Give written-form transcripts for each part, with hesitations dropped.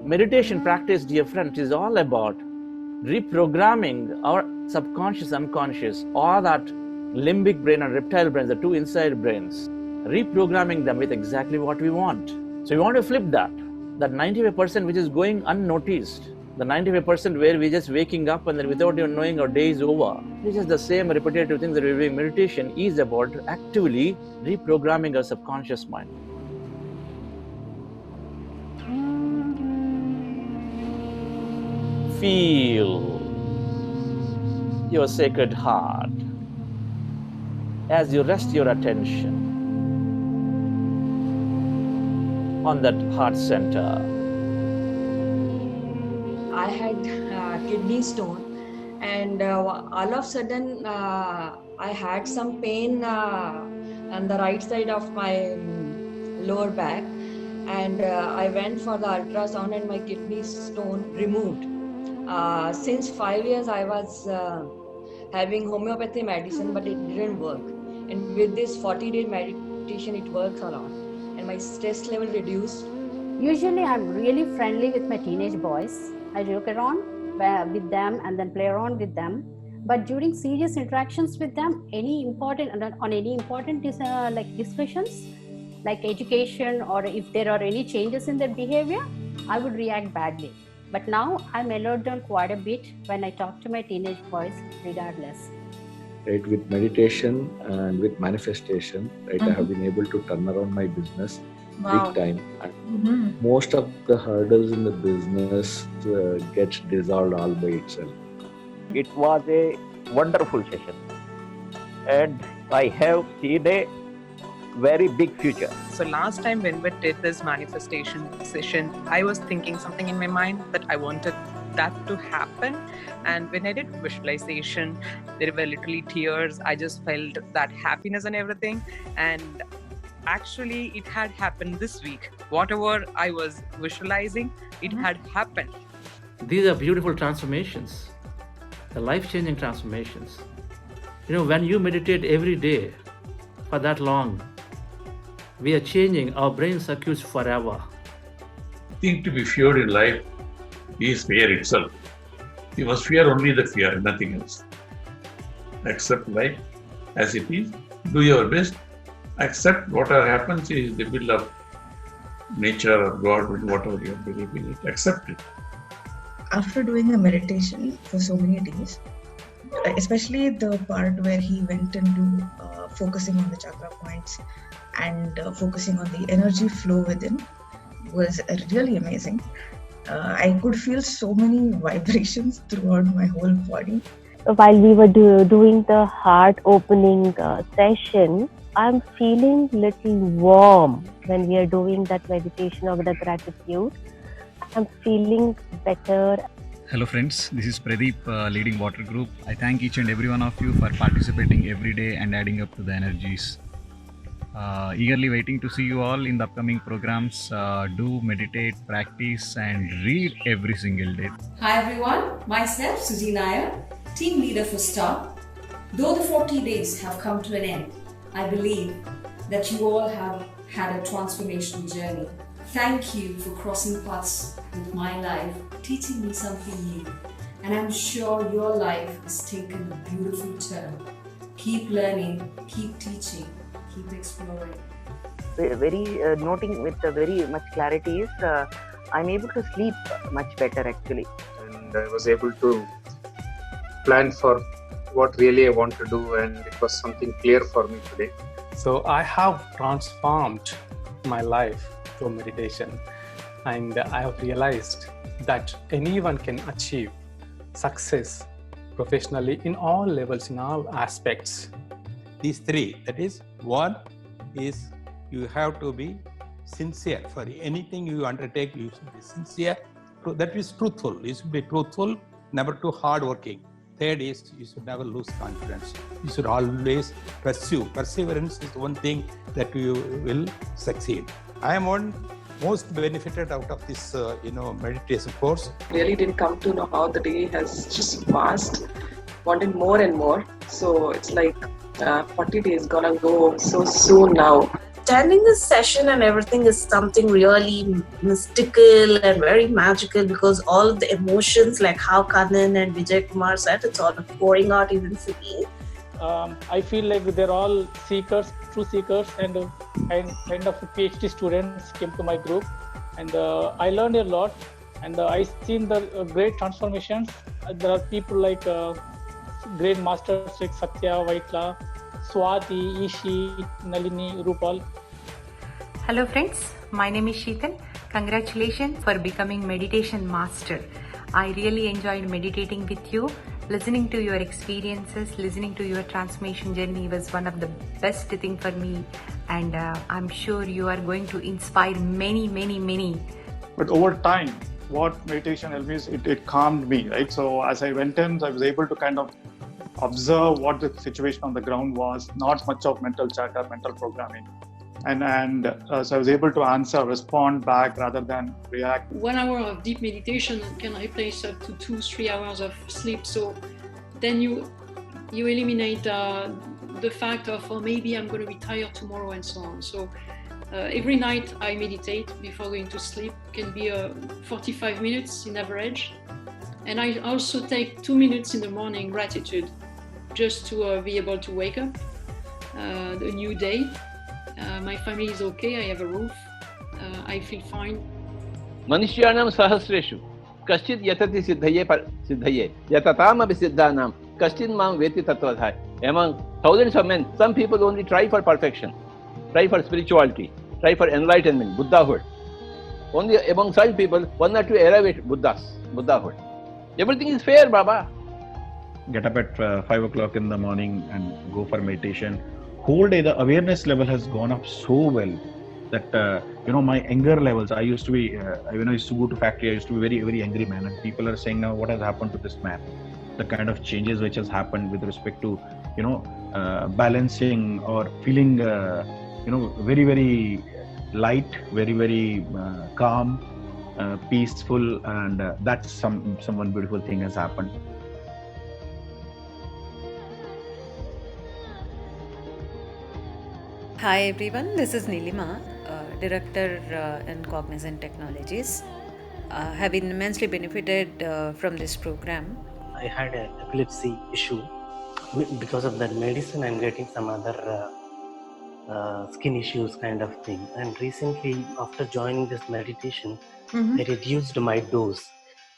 Meditation practice, dear friends, is all about reprogramming our subconscious, unconscious, or that limbic brain and reptile brain, the two inside brains, reprogramming them with exactly what we want. So we want to flip that 95% which is going unnoticed, the 95% where we're just waking up and then without even knowing our day is over. This is the same repetitive thing that we're doing. Meditation is about actively reprogramming our subconscious mind. Feel your sacred heart as you rest your attention on that heart center. I had kidney stone, and all of a sudden I had some pain on the right side of my lower back, and I went for the ultrasound and my kidney stone removed. Since 5 years I was having homeopathy medicine, but it didn't work, and with this 40-day meditation it works a lot, and my stress level reduced. Usually I'm really friendly with my teenage boys. I joke around with them and then play around with them. But during serious interactions with them, on any important discussions, like education, or if there are any changes in their behavior, I would react badly. But now I mellowed down quite a bit when I talk to my teenage boys, regardless. Right, with meditation and with manifestation, right, I have been able to turn around my business big time. And most of the hurdles in the business gets dissolved all by itself. It was a wonderful session, and I have seen a very big future. So last time when we did this manifestation session, I was thinking something in my mind that I wanted that to happen, and when I did visualization, there were literally tears. I just felt that happiness and everything, and actually it had happened this week. Whatever I was visualizing, it had happened. These are beautiful transformations, the life-changing transformations. When you meditate every day for that long, we are changing our brain circuits forever. The thing to be feared in life is fear itself. You must fear only the fear, nothing else. Accept life as it is, do your best, accept whatever happens is the will of nature or God, whatever you believe in it, accept it. After doing a meditation for so many days, especially the part where he went into focusing on the chakra points and focusing on the energy flow within, was really amazing. I could feel so many vibrations throughout my whole body. While we were doing the heart opening session, I'm feeling little warm when we are doing that meditation of the gratitude. I'm feeling better. Hello friends, this is Pradeep, leading Water Group. I thank each and every one of you for participating every day and adding up to the energies. Eagerly waiting to see you all in the upcoming programs. Do meditate, practice and read every single day. Hi everyone, myself Suji Nair, team leader for STAR. Though the 40 days have come to an end, I believe that you all have had a transformational journey. Thank you for crossing paths with my life, teaching me something new. And I'm sure your life has taken a beautiful turn. Keep learning, keep teaching, keep exploring. Very noting with very much clarity is I'm able to sleep much better actually. And I was able to plan for what really I want to do, and it was something clear for me today. So I have transformed my life through meditation, and I have realized that anyone can achieve success professionally in all levels, in all aspects. These three, that is, one is you have to be sincere. For anything you undertake, you should be sincere. That is truthful. You should be truthful, never too hardworking. Third is you should never lose confidence. You should always pursue. Perseverance is one thing that you will succeed. I am most benefited out of this, meditation course. Really didn't come to know how the day has just passed. Wanted more and more. So it's like 40 days gonna go so soon now. attending this session and everything is something really mystical and very magical, because all of the emotions, like how Kannan and Vijay Kumar said, it's all pouring out even for me. I feel like they're all seekers, true seekers, and kind of PhD students came to my group, and I learned a lot, and I've seen the great transformations. There are people like great masters like Satya, Vaitla, Swati, Ishi, Nalini, Rupal. Hello friends, my name is Sheetal. Congratulations for becoming meditation master. I really enjoyed meditating with you. Listening to your experiences, listening to your transformation journey was one of the best thing for me, and I'm sure you are going to inspire many. But over time, what meditation helped me is it calmed me, right? So as I went in, I was able to kind of observe what the situation on the ground was, not much of mental chatter, mental programming. And so I was able to respond back rather than react. 1 hour of deep meditation can replace up to 2-3 hours of sleep. So then you eliminate the fact of, oh, maybe I'm going to be tired tomorrow and so on. So every night I meditate before going to sleep. It can be 45 minutes in average. And I also take 2 minutes in the morning gratitude, just to be able to wake up a new day. My family is okay, I have a roof, I feel fine. Manishyanam sahasreshu kaschid yatati siddhaye yatatam abhi siddhanam kaschid mam veti tattvadhai. Among thousands of men, some people only try for perfection, try for spirituality, try for enlightenment, Buddhahood. Only among such people, 1 or 2 arrive at Buddhahood. Everything is fair, Baba. Get up at 5 o'clock in the morning and go for meditation. Whole day, the awareness level has gone up so well that, my anger levels, I used to be, when I used to go to factory, I used to be very, very angry man. And people are saying now, what has happened to this man? The kind of changes which has happened with respect to, balancing or feeling, very, very light, very, very calm, peaceful. And that's some one beautiful thing has happened. Hi everyone, this is Nilima, Director in Cognizant Technologies. I have been immensely benefited from this program. I had an epilepsy issue. Because of that medicine, I'm getting some other skin issues kind of thing. And recently, after joining this meditation, I reduced my dose.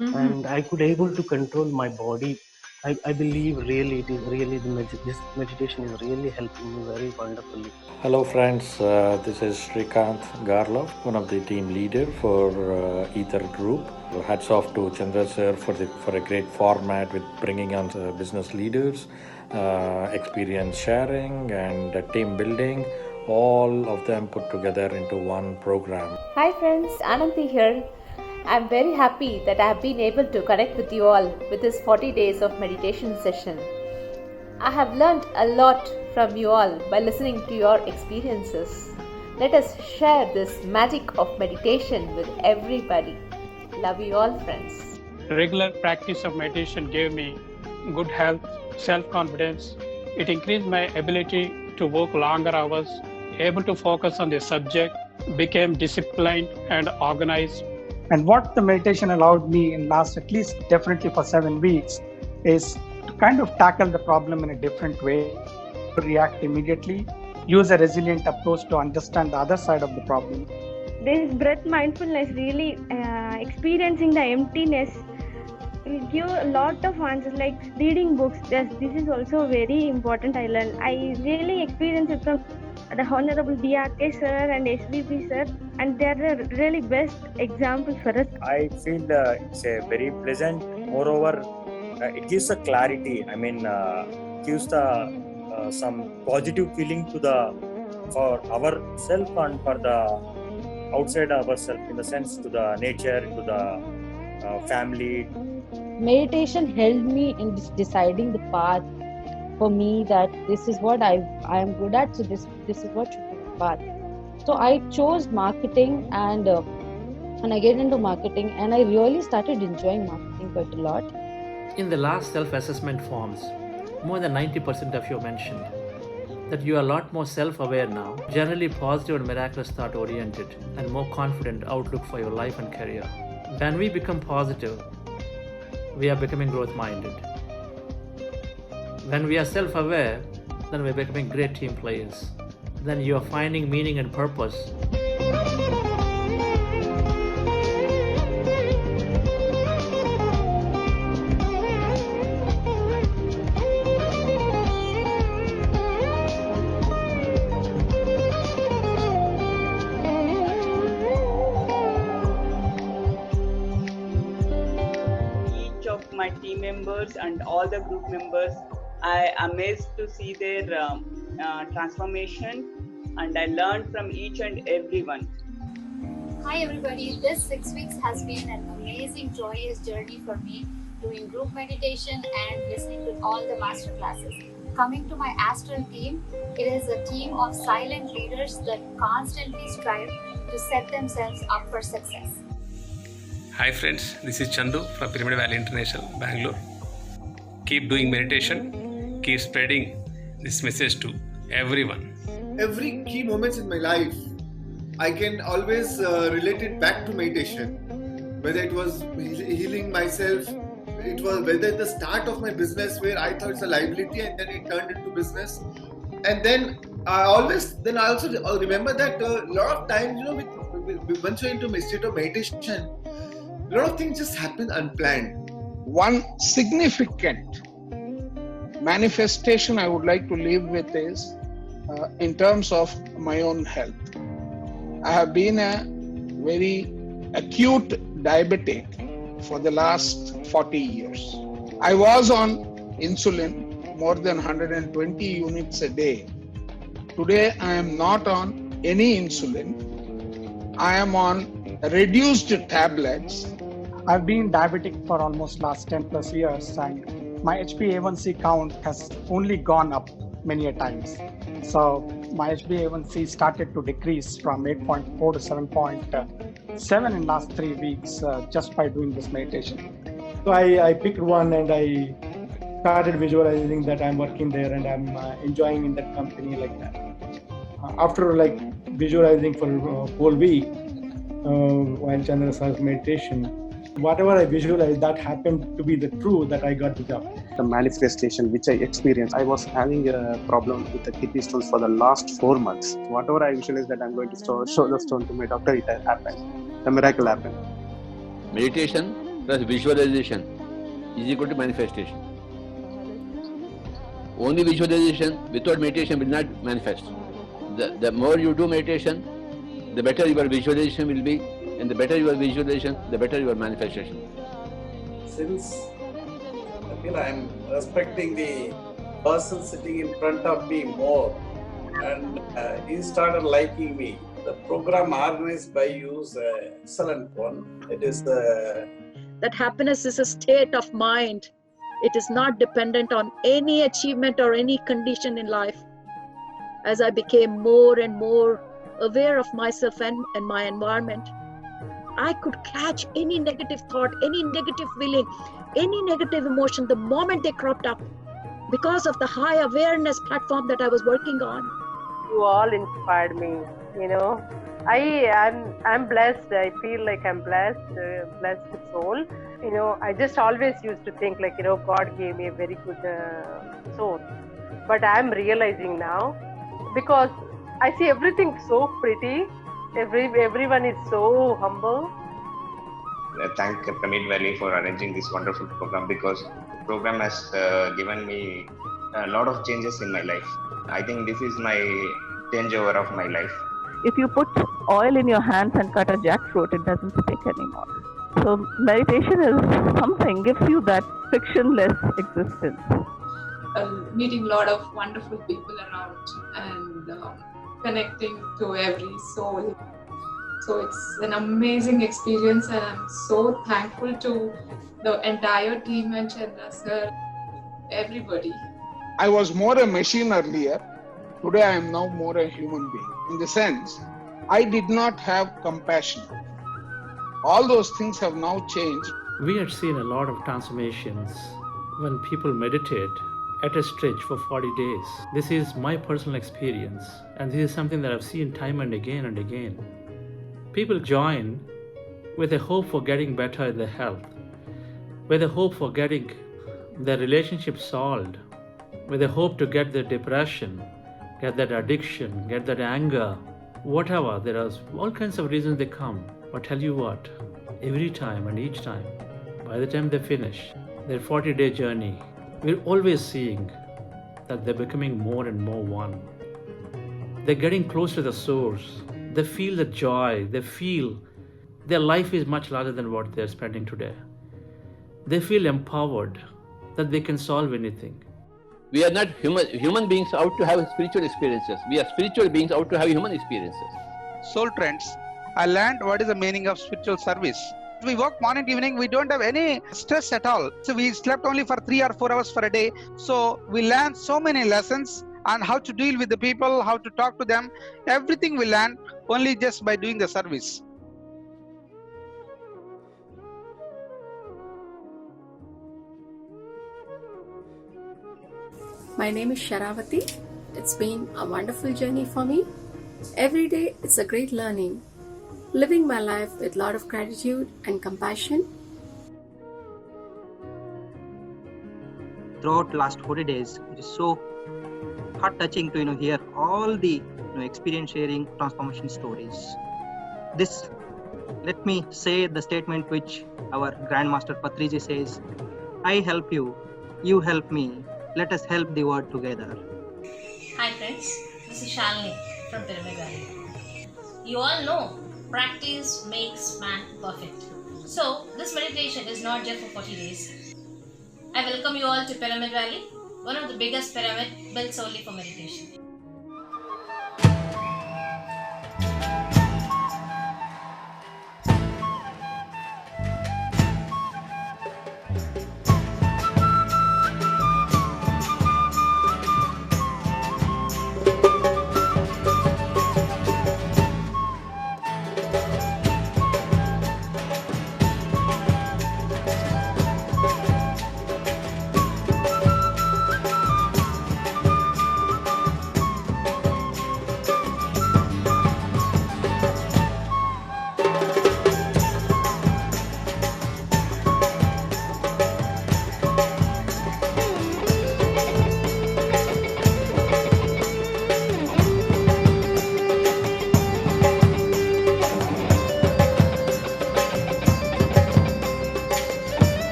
And I could able to control my body. I believe really this meditation is really helping me very wonderfully. Hello friends, this is Srikanth Garlov, one of the team leader for Ether Group. Hats off to Chandra sir for a great format with bringing on business leaders, experience sharing and team building, all of them put together into one program. Hi friends, Ananthi here. I'm very happy that I have been able to connect with you all with this 40 days of meditation session. I have learned a lot from you all by listening to your experiences. Let us share this magic of meditation with everybody. Love you all, friends. Regular practice of meditation gave me good health, self-confidence. It increased my ability to work longer hours, able to focus on the subject, became disciplined and organized. And what the meditation allowed me in last at least definitely for 7 weeks is to kind of tackle the problem in a different way, to react immediately, use a resilient approach to understand the other side of the problem. This breath mindfulness, really experiencing the emptiness, will give a lot of answers, like reading books. This is also very important. I learned. I really experienced it from the Honorable B.R.K. sir and SVP sir, and they are the really best examples for us. I feel it's a very pleasant. Moreover, it gives a clarity. I mean, gives the some positive feeling for ourselves and for the outside ourselves, in the sense to the nature, to the family. Meditation helped me in deciding the path for me, that this is what I am good at, so this is what should be the path. So I chose marketing, and I get into marketing, and I really started enjoying marketing quite a lot. In the last self-assessment forms, more than 90% of you mentioned that you are a lot more self-aware now, generally positive and miraculous thought-oriented, and more confident outlook for your life and career. When we become positive, we are becoming growth-minded. When we are self-aware, then we're becoming great team players. Then you are finding meaning and purpose. My team members and all the group members, I am amazed to see their transformation, and I learned from each and everyone. Hi everybody, this 6 weeks has been an amazing, joyous journey for me, doing group meditation and listening to all the master classes. Coming to my Astral team, it is a team of silent leaders that constantly strive to set themselves up for success. Hi friends, this is Chandu from Pyramid Valley International, Bangalore. Keep doing meditation, keep spreading this message to everyone. Every key moments in my life, I can always relate it back to meditation. Whether it was healing myself, it was whether the start of my business where I thought it's a liability and then it turned into business. And then I also remember that a lot of times, once you're into a state of meditation, a lot of things just happen unplanned. One significant manifestation I would like to leave with is in terms of my own health. I have been a very acute diabetic for the last 40 years. I was on insulin more than 120 units a day. Today I am not on any insulin. I am on reduced tablets. I've been diabetic for almost last 10 plus years, and my HbA1c count has only gone up many a times. So my HbA1c started to decrease from 8.4 to 7.7 in last 3 weeks just by doing this meditation. So I picked one and I started visualizing that I'm working there and I'm enjoying in that company like that. After visualizing for a whole week while Chandra Sir's meditation, whatever I visualized, that happened to be the truth that I got the job. The manifestation which I experienced, I was having a problem with the kidney stones for the last 4 months. Whatever I visualized that I'm going to show the stone to my doctor, it happened. The miracle happened. Meditation plus visualization is equal to manifestation. Only visualization without meditation will not manifest. The more you do meditation, the better your visualization will be, and the better your visualization, the better your manifestation. Since I'm respecting the person sitting in front of me more, and he started liking me. The program organized by you is an excellent one. It is that happiness is a state of mind. It is not dependent on any achievement or any condition in life. As I became more and more aware of myself and my environment, I could catch any negative thought, any negative feeling, any negative emotion the moment they cropped up because of the high awareness platform that I was working on. You all inspired me, I'm blessed. I feel like I'm blessed soul. I just always used to think God gave me a very good soul. But I'm realizing now, because I see everything so pretty, everyone is so humble. I thank Pyramid Valley for arranging this wonderful program, because the program has given me a lot of changes in my life. I think this is my changeover of my life. If you put oil in your hands and cut a jackfruit, it doesn't stick anymore. So meditation is something, gives you that frictionless existence. Meeting a lot of wonderful people around and connecting to every soul. So it's an amazing experience, and I'm so thankful to the entire team and Chandra sir, everybody. I was more a machine earlier. Today I am now more a human being. In the sense, I did not have compassion. All those things have now changed. We had seen a lot of transformations when people meditate at a stretch for 40 days. This is my personal experience, and this is something that I've seen time and again and again. People join with a hope for getting better in their health, with a hope for getting their relationship solved, with a hope to get their depression, get that addiction, get that anger, whatever. There are all kinds of reasons they come. But tell you what, every time and each time, by the time they finish their 40-day journey, we're always seeing that they're becoming more and more one. They're getting close to the source. They feel the joy. They feel their life is much larger than what they're spending today. They feel empowered that they can solve anything. We are not human beings out to have spiritual experiences. We are spiritual beings out to have human experiences. Soul Trends, I learned what is the meaning of spiritual service. We work morning to evening, we don't have any stress at all. So we slept only for 3 or 4 hours for a day. So we learned so many lessons on how to deal with the people, how to talk to them. Everything we learned only just by doing the service. My name is Sharavati. It's been a wonderful journey for me. Every day it's a great learning. Living my life with a lot of gratitude and compassion. Throughout last 40 days, it is so heart-touching to hear all the experience sharing, transformation stories. This, let me say the statement which our Grandmaster Patriji says, I help you, you help me, let us help the world together. Hi friends, this is Shalini from Pyramid Valley. You all know practice makes man perfect. So this meditation is not just for 40 days. I welcome you all to Pyramid Valley, one of the biggest pyramid built solely for meditation.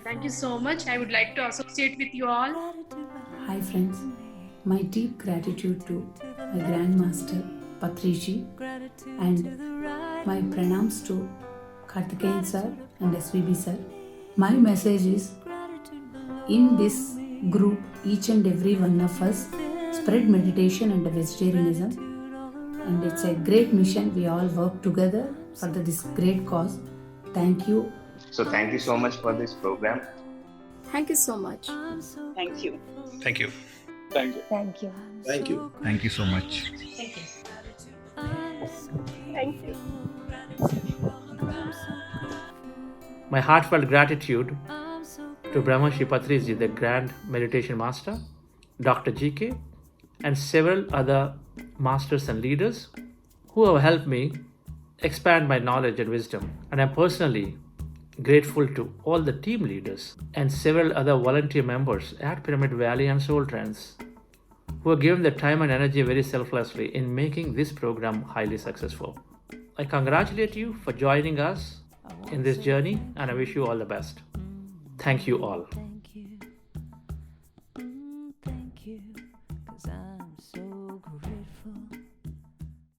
Thank you so much. I would like to associate with you all. Hi friends, my deep gratitude to my Grandmaster Patriji and my pranams to Karthikeyan sir and SVB sir. My message is, in this group, each and every one of us spread meditation and vegetarianism, and it's a great mission. We all work together for this great cause. Thank you. So thank you so much for this program. Thank you so much. Thank you. Thank you. Thank you. Thank you. Thank you. Thank you so much. Thank you. Thank you. My heartfelt gratitude to Brahmarshi Patriji, the Grand Meditation Master, Dr. GK, and several other masters and leaders who have helped me expand my knowledge and wisdom. And I'm personally grateful to all the team leaders and several other volunteer members at Pyramid Valley and Soul Trends who have given their time and energy very selflessly in making this program highly successful. I congratulate you for joining us in this journey, and I wish you all the best. Thank you all.